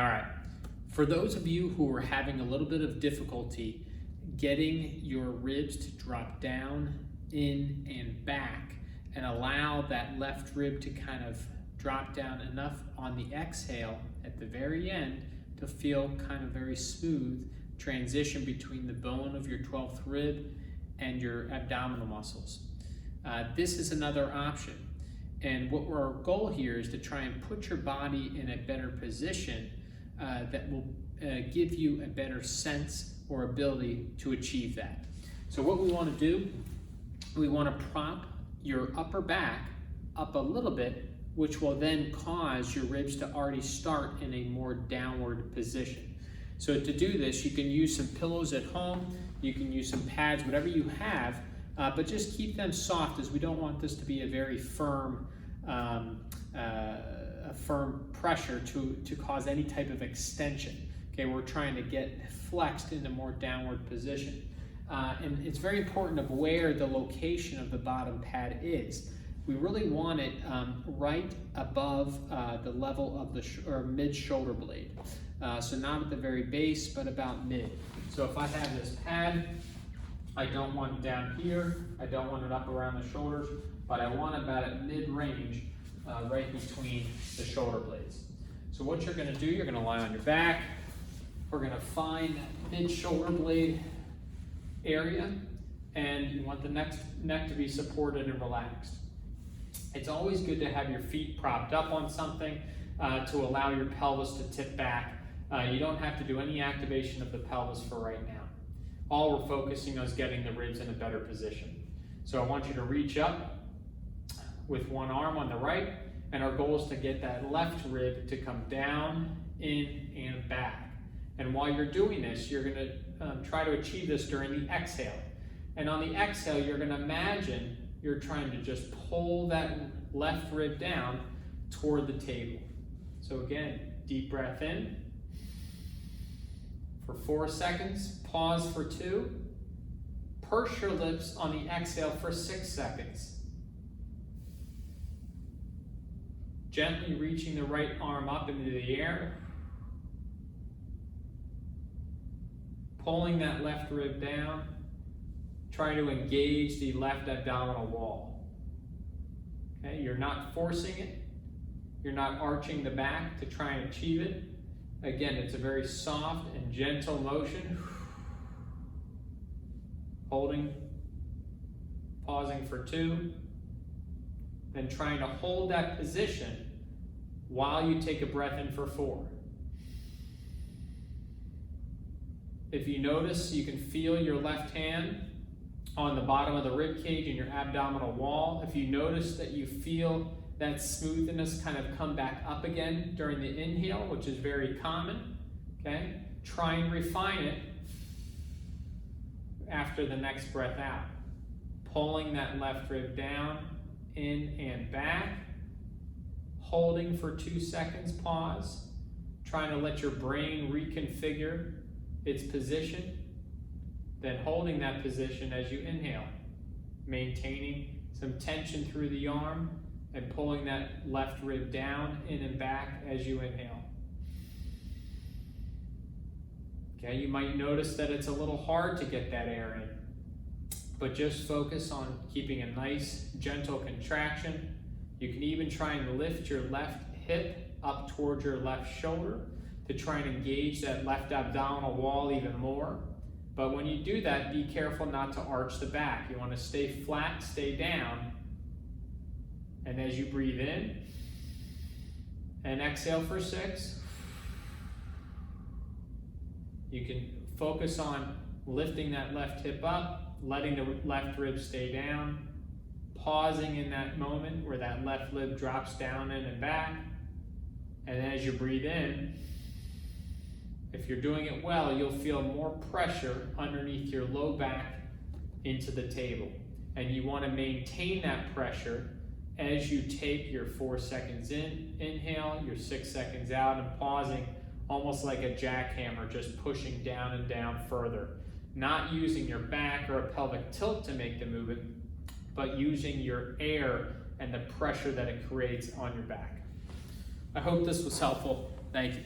All right, for those of you who are having a little bit of difficulty getting your ribs to drop down, in, and back, and allow that left rib to kind of drop down enough on the exhale at the very end to feel kind of very smooth transition between the bone of your 12th rib and your abdominal muscles. This is another option. And what our goal here is to try and put your body in a better position that will give you a better sense or ability to achieve that. So what we want to do, we want to prop your upper back up a little bit, which will then cause your ribs to already start in a more downward position. So to do this, you can use some pillows at home, you can use some pads, whatever you have, but just keep them soft, as we don't want this to be a very firm pressure to cause any type of extension. Okay, we're trying to get flexed in a more downward position. And it's very important of where the location of the bottom pad is. We really want it right above the level of the mid shoulder blade. So not at the very base, but about mid. So if I have this pad, I don't want it down here, I don't want it up around the shoulders, but I want it about at mid-range, right between the shoulder blades. So what you're gonna do, you're gonna lie on your back, we're gonna find that mid-shoulder blade area, and you want the neck to be supported and relaxed. It's always good to have your feet propped up on something to allow your pelvis to tip back. You don't have to do any activation of the pelvis for right now. All we're focusing on is getting the ribs in a better position. So I want you to reach up with one arm on the right, and our goal is to get that left rib to come down, in, and back. And while you're doing this, you're gonna try to achieve this during the exhale. And on the exhale, you're gonna imagine you're trying to just pull that left rib down toward the table. So again, deep breath in for 4 seconds, pause for 2, purse your lips on the exhale for 6 seconds. Gently reaching the right arm up into the air, pulling that left rib down, try to engage the left abdominal wall. Okay, you're not forcing it, you're not arching the back to try and achieve it. Again, it's a very soft and gentle motion. Holding, pausing for 2, then trying to hold that position while you take a breath in for 4. If you notice, you can feel your left hand on the bottom of the rib cage and your abdominal wall. If you notice that you feel that smoothness kind of come back up again during the inhale, which is very common, okay? Try and refine it after the next breath out. Pulling that left rib down, in and back, holding for 2 seconds, pause, trying to let your brain reconfigure its position, then holding that position as you inhale, maintaining some tension through the arm and pulling that left rib down, in and back as you inhale. Okay, you might notice that it's a little hard to get that air in, but just focus on keeping a nice, gentle contraction. You can even try and lift your left hip up towards your left shoulder to try and engage that left abdominal wall even more. But when you do that, be careful not to arch the back. You want to stay flat, stay down. And as you breathe in and exhale for 6, you can focus on lifting that left hip up, letting the left rib stay down, pausing in that moment where that left rib drops down, in and back. And as you breathe in, if you're doing it well, you'll feel more pressure underneath your low back into the table. And you want to maintain that pressure as you take your 4 seconds in, inhale, your 6 seconds out, and pausing almost like a jackhammer, just pushing down and down further. Not using your back or a pelvic tilt to make the movement, but using your air and the pressure that it creates on your back. I hope this was helpful. Thank you.